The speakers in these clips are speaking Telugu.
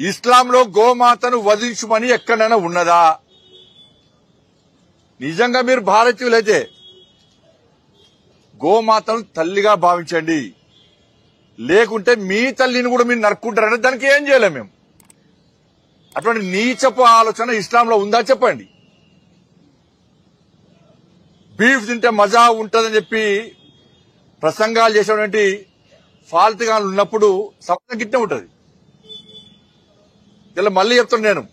ఇస్లాంలో గోమాతను వధించుమని ఎక్కడైనా ఉన్నదా? నిజంగా మీరు భారతీయులైతే గోమాతను తల్లిగా భావించండి, లేకుంటే మీ తల్లిని కూడా మీరు నరుక్కుంటారని దానికి ఏం చేయలేం మేము. అటువంటి నీచపు ఆలోచన ఇస్లాంలో ఉందా చెప్పండి. బీఫ్ తింటే మజా ఉంటుందని చెప్పి ప్రసంగాలు చేసేటువంటి ఫాల్తుగాలు ఉన్నప్పుడు సమాజం గిట్టే ఉంటుంది. ఇలా మళ్ళీ చెప్తాను నేను,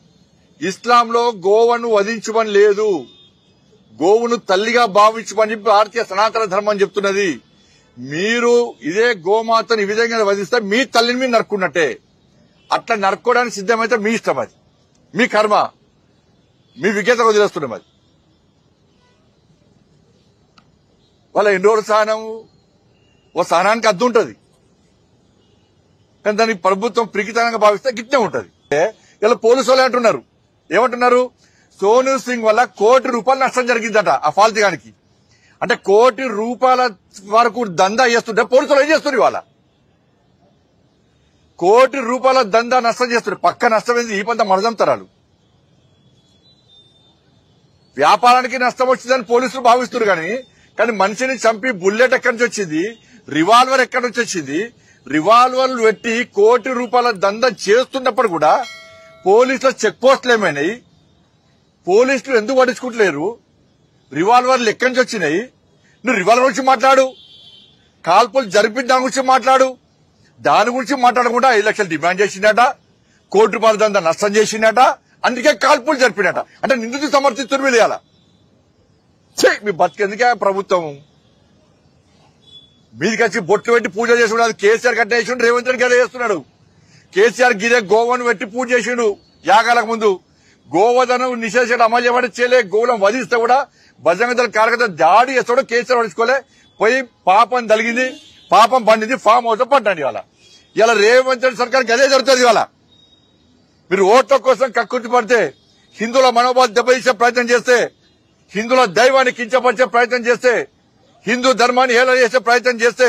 ఇస్లాంలో గోవును వధించమని లేదు, గోవును తల్లిగా భావించమని చెప్పి భారతీయ సనాతన ధర్మం చెప్తున్నది. మీరు ఇదే గోమాతను ఈ విధంగా వధిస్తే మీ తల్లిని మీరు నరుక్కున్నట్టే. అట్లా నరుక్కోవడానికి సిద్ధమైతే మీ ఇష్టం, అది మీ కర్మ, మీ విజ్ఞత వదిలేస్తున్నాం. అది వాళ్ళ ఎన్ని రోజుల సహనం, ఓ సహనానికి అద్దు ఉంటుంది, కానీ దానికి ప్రభుత్వం ప్రికితనంగా భావిస్తే గిట్టే ఉంటుంది. ఇలా పోలీసు వాళ్ళు అంటున్నారు, ఏమంటున్నారు, సోనూ సింగ్ వల్ల ₹1 కోటి నష్టం జరిగిందట ఆ ఫాల్తుగానికి. అంటే ₹1 కోటి వరకు దందా చేస్తుంటే పోలీసులు ఏం చేస్తున్నారు? ఇవాళ ₹1 కోటి దందా నష్టం చేస్తున్నారు. పక్క నష్టం ఏంది? ఈ పంత మరదంతరాలు వ్యాపారానికి నష్టం వచ్చిందని పోలీసులు భావిస్తున్నారు. కానీ మనిషిని చంపి బుల్లెట్ ఎక్కడి నుంచి వచ్చింది, రివాల్వర్ ఎక్కడి నుంచి వచ్చింది, రివాల్వర్లు పెట్టి ₹1 కోటి దందా చేస్తున్నప్పుడు కూడా పోలీసుల చెక్ పోస్టులు ఏమైనాయి? పోలీసులు ఎందుకు పట్టించుకుంటలేరు? రివాల్వర్లు ఎక్కడి నుంచి వచ్చినాయి? నువ్వు రివాల్వర్ గురించి మాట్లాడు, కాల్పులు జరిపిన దాని గురించి మాట్లాడు. దాని గురించి మాట్లాడకుండా 5 లక్షలు డిమాండ్ చేసిందట, ₹1 కోటి దందా నష్టం చేసిందట, అందుకే కాల్పులు జరిపినట. అంటే నిందితులు సమర్థిస్తున్నారు మీరు. ఇలా మీ బతికెందుకే ప్రభుత్వం? మీదికి వచ్చి బొట్లు పెట్టి పూజ చేసుకున్నాడు. కేసీఆర్ కట్టేసిండు, రేవంత్ రెడ్డి గదే చేస్తున్నాడు. కేసీఆర్ గిదే గోవను పెట్టి పూజ చేసిండు యాగాలకు ముందు. గోవధను నిషేధించడం అమలు చేయబడి చేయలే. గోవులను వధిస్తే కూడా బజరంగ దళ కార్యకర్త దాడి చేస్తాడు. కేసీఆర్ పడుచుకోలే, పోయి పాపం తలిగింది, పాపం పండింది, ఫామ్ హౌస్ పడ్డండి. ఇలా రేవంత్ రెడ్డి సర్కార్కి అదే జరుగుతుంది. ఇవాళ మీరు ఓట్ల కోసం కక్కుర్తి పడితే, హిందువుల మనోభావాలు దెబ్బతీసే ప్రయత్నం చేస్తే, హిందువుల దైవాన్ని కించపరిచే ప్రయత్నం చేస్తే, హిందూ ధర్మాన్ని హేళన చేసే ప్రయత్నం చేస్తే,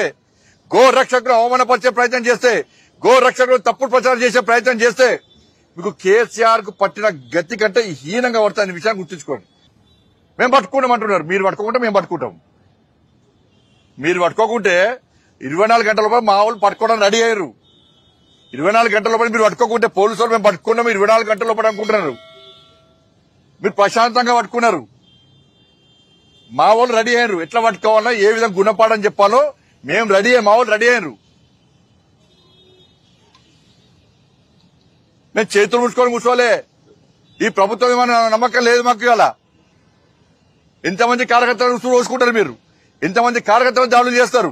గో రక్షకులను అవమానపరిచే ప్రయత్నం చేస్తే, గో రక్షకులను తప్పుడు ప్రచారం చేసే ప్రయత్నం చేస్తే మీకు కేసీఆర్ కు పట్టిన గతి కంటే హీనంగా పడుతుంది విషయాన్ని గుర్తుంచుకోండి. మేము పట్టుకున్నాం అంటున్నారు, మీరు పట్టుకోకుంటే మేము పట్టుకుంటాం. మీరు పట్టుకోకుంటే 24 గంటల లోపల మా వాళ్ళు పట్టుకోవడానికి రెడీ అయ్యారు. 24 గంటల లోపల మీరు పట్టుకోకుంటే పోలీసు వాళ్ళు మేము పట్టుకున్నాం 24 గంటల లోపల అనుకుంటున్నారు. మీరు ప్రశాంతంగా పట్టుకున్నారు. మా వాళ్ళు రెడీ అయ్యారు. ఎట్లా పట్టుకోవాలో, ఏ విధంగా గుణపాఠం చెప్పాలో మేము రెడీ అయ్యాం. మా వాళ్ళు రెడీ అయ్యారు. మేము చేతులు ముడుచుకొని కూర్చోలే. ఈ ప్రభుత్వం ఏమైనా నమ్మకం లేదు మాకు. ఇవాళ ఎంతమంది కార్యకర్తలు ఉసురు పోసుకుంటారు మీరు, ఎంతమంది కార్యకర్తలు దాడులు చేస్తారు.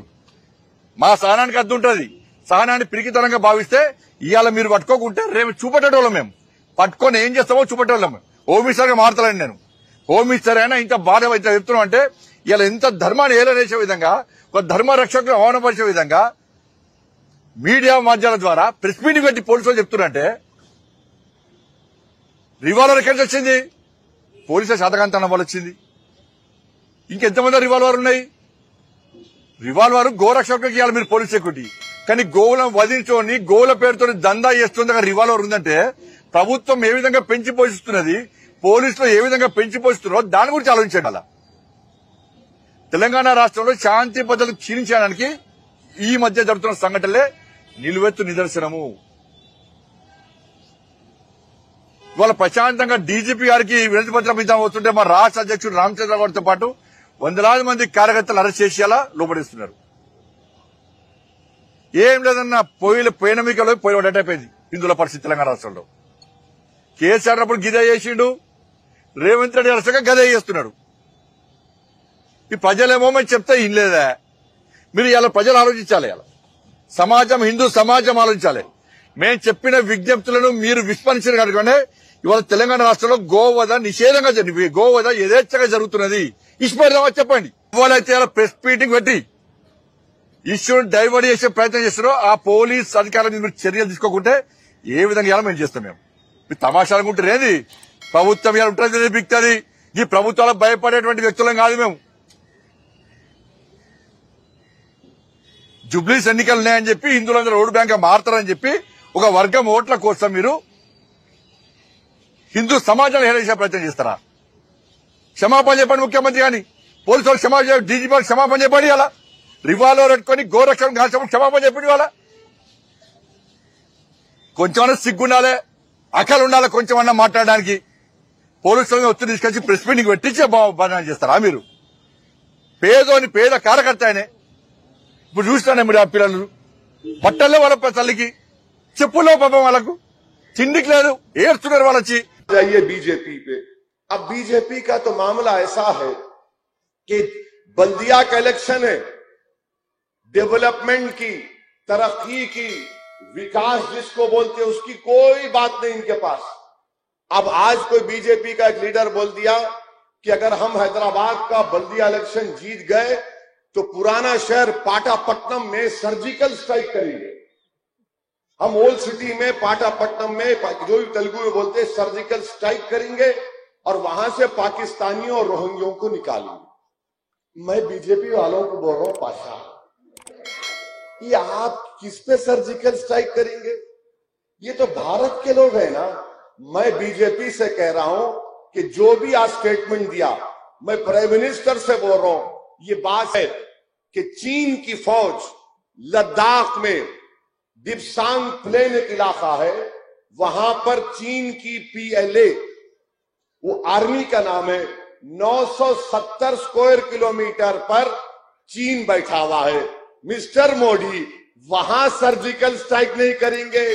మా సహనానికి అద్దు ఉంటుంది. సహనాన్ని పిరికితనంగా భావిస్తే ఇవాళ మీరు పట్టుకోకుంటే రేపు చూపెట్టేటోళ్ళం. మేము పట్టుకొని ఏం చేస్తామో చూపెట్టేవాళ్ళం. హోమ్ మినిస్టర్ గా మారుతానండి నేను. హోమ్ మినిస్టర్ అయినా ఇంత బాధ అయితే చెప్తున్నాం అంటే ఇలా ఎంత ధర్మాన్ని ఏలనేసే విధంగా, ఒక ధర్మ రక్షకులు అవమానపరిచే విధంగా మీడియా మాధ్యమాల ద్వారా ప్రెస్ మీటింగ్ పెట్టి పోలీసులు చెప్తున్నారంటే రివాల్వర్ ఎక్కడి నుంచి వచ్చింది? పోలీసుల శాతకాంతనం వల్ల వచ్చింది. ఇంకెంతమంది రివాల్వర్ ఉన్నాయి? రివాల్వర్ గోరక్షకులకు ఇవ్వాలి మీరు పోలీస్ సెక్యూరిటీ. కానీ గోవులను వధించుకొని గోవుల పేరుతో దందా చేస్తుంది రివాల్వర్ ఉందంటే ప్రభుత్వం ఏ విధంగా పెంచి పోషిస్తున్నది, పోలీసులు ఏ విధంగా పెంచి పోషిస్తున్నారో దాని గురించి ఆలోచించండి. అలా తెలంగాణ రాష్ట్రంలో శాంతి భద్రతలు క్షీణించడానికి ఈ మధ్య జరుగుతున్న సంఘటనలే నిలువెత్తు నిదర్శనము. ఇవాళ ప్రశాంతంగా డీజీపీ గారికి వినతి పత్రం ఇద్దాం వస్తుంటే మా రాష్ట్ర అధ్యక్షుడు రామచంద్ర గారితో పాటు వందలాది మంది కార్యకర్తలు అరెస్ట్ చేసి అలా లోపడిస్తున్నారు. ఏం లేదన్నా పోయిన మీకలో పోయి అయిపోయింది హిందువుల పరిస్థితి తెలంగాణ రాష్ట్రంలో. కేసీఆర్ అప్పుడు గిదే చేసిండు, రేవంత్ రెడ్డి అరెస్ట్గా గదే చేస్తున్నాడు. ఈ ప్రజలేమో మేము చెప్తే ఏం లేదా? మీరు ఇలా ప్రజలు ఆలోచించాలి. ఇలా సమాజం, హిందూ సమాజం ఆలోచించాలి. మేము చెప్పిన విజ్ఞప్తులను మీరు విస్మరించారు కనుకనే ఇవాళ తెలంగాణ రాష్ట్రంలో గోవధ నిషేధంగా గోవధ యథేచ్ఛగా జరుగుతున్నది. ఇష్టపడదామని చెప్పండి. ఇవాళైతే ప్రెస్ మీటింగ్ పెట్టి ఇష్యూని డైవర్ట్ చేసే ప్రయత్నం చేస్తున్నారో ఆ పోలీస్ అధికారుల మీద చర్యలు తీసుకోకుంటే ఏ విధంగా ఇలా మేము చేస్తాం. మీరు తమాషా అనుకుంటారు ఏది? ప్రభుత్వం ఇలా ఉంటుంది బిక్తుంది. ఈ ప్రభుత్వాలకు భయపడేటువంటి వ్యక్తులం కాదు మేము. జుబ్లీస్ ఎన్నికలు ఉన్నాయని చెప్పి హిందువులందరూ ఓటు బ్యాంక్ మారుతారని చెప్పి ఒక వర్గం ఓట్ల కోసం మీరు హిందూ సమాజాన్ని హేళించే ప్రయత్నం చేస్తారా? క్షమాపణ చెప్పండి ముఖ్యమంత్రి గాని, పోలీసు వాళ్ళు క్షమాపణ, డీజీపీ వాళ్ళు క్షమాపణ చెప్పండి. అలా రివాల్వర్ పెట్టుకుని గోరక్షణ కాల్చమని క్షమాపణ చెప్పండి. వాళ్ళ కొంచెమన్నా సిగ్గుండాలి, అక్కలు ఉండాలి, కొంచెమన్నా మాట్లాడడానికి. పోలీసులను ఒత్తిడి తీసుకొచ్చి ప్రెస్ మీటింగ్ పెట్టించే బదనాలు చేస్తారా మీరు? పేద కార్యకర్త ఆయనే. ఇప్పుడు చూస్తానే మీరు ఆ పిల్లలు బట్టల్లో వాళ్ళ తల్లికి, చెప్పుల్లో పాపం వాళ్ళకు తిండికి లేదు, ఏడుస్తున్నారు వాళ్ళు వచ్చి. जाइए बीजेपी पे। अब बीजेपी का तो मामला ऐसा है कि बल्दिया का इलेक्शन है, डेवलपमेंट की, तरक्की की, विकास जिसको बोलते हैं उसकी कोई बात नहीं इनके पास। अब आज कोई बीजेपी का एक लीडर बोल दिया कि अगर हम हैदराबाद का बल्दिया इलेक्शन जीत गए तो पुराना शहर पाटापट्टनम में सर्जिकल स्ट्राइक करेंगे। हम ओल्ड सिटी में पाटापट्टनम में जो भी तेलुगु में बोलते हैं सर्जिकल स्ट्राइक करेंगे और वहां से पाकिस्तानियों और रोहिंग्यों को निकालेंगे। मैं बीजेपी वालों को बोल रहा हूं, पाशा ये आप किस पे सर्जिकल स्ट्राइक करेंगे? ये तो भारत के लोग हैं ना। मैं बीजेपी से कह रहा हूं कि जो भी आज स्टेटमेंट दिया, मैं प्राइम मिनिस्टर से बोल रहा हूं, ये बात है कि चीन की फौज लद्दाख में दिप्सांग प्लेन एक इलाका है, वहां पर चीन की PLA, वो आर्मी का नाम है, 970 स्क्वायर किलोमीटर पर चीन बैठा हुआ है। मिस्टर मोदी वहां सर्जिकल स्ट्राइक नहीं करेंगे,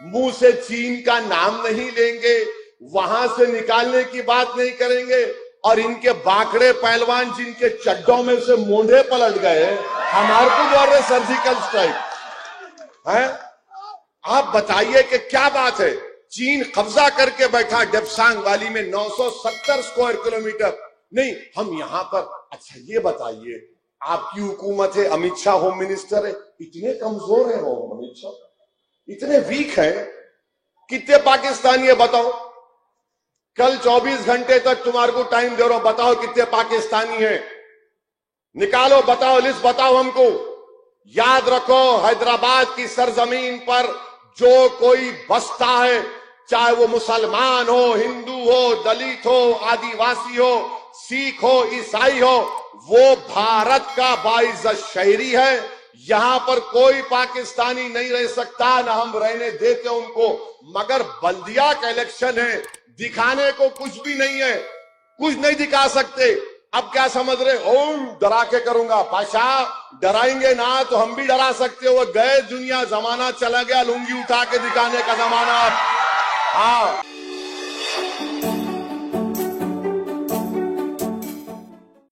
मुंह से चीन का नाम नहीं लेंगे, वहां से निकालने की बात नहीं करेंगे, और इनके बाकड़े पहलवान जिनके चड्डों में से मोंढे पलट गए हमारे को बोल रहे सर्जिकल स्ट्राइक है। आप बताइए कि क्या बात है? चीन कब्जा करके बैठा डेप्सांग वैली में 970 स्क्वायर किलोमीटर। नहीं, हम यहां पर, अच्छा ये बताइए, आपकी हुकूमत है, अमित शाह होम मिनिस्टर है, इतने कमजोर है वो अमित शाह, इतने वीक है, कितने पाकिस्तानी है बताओ? कल 24 घंटे तक तुम्हारे को टाइम दे रहा हूं, बताओ कितने पाकिस्तानी हैं? निकालो, बताओ, लिस्ट बताओ हमको। याद रखो, हैदराबाद की सरजमीन पर जो कोई बसता है, चाहे वो मुसलमान हो, हिंदू हो, दलित हो, आदिवासी हो, सिख हो, ईसाई हो, वो भारत का बाइज्जत शहरी है। यहां पर कोई पाकिस्तानी नहीं रह सकता, ना हम रहने देते उनको। मगर बल्दिया का इलेक्शन है, दिखाने को कुछ भी नहीं है, कुछ नहीं दिखा सकते। अब क्या समझ रहे? ओ डरा के करूंगा। पाशा डराएंगे ना तो हम भी डरा सकते हो। वो गए दुनिया, जमाना चला गया लुंगी उठा के दिखाने का जमाना। हाँ।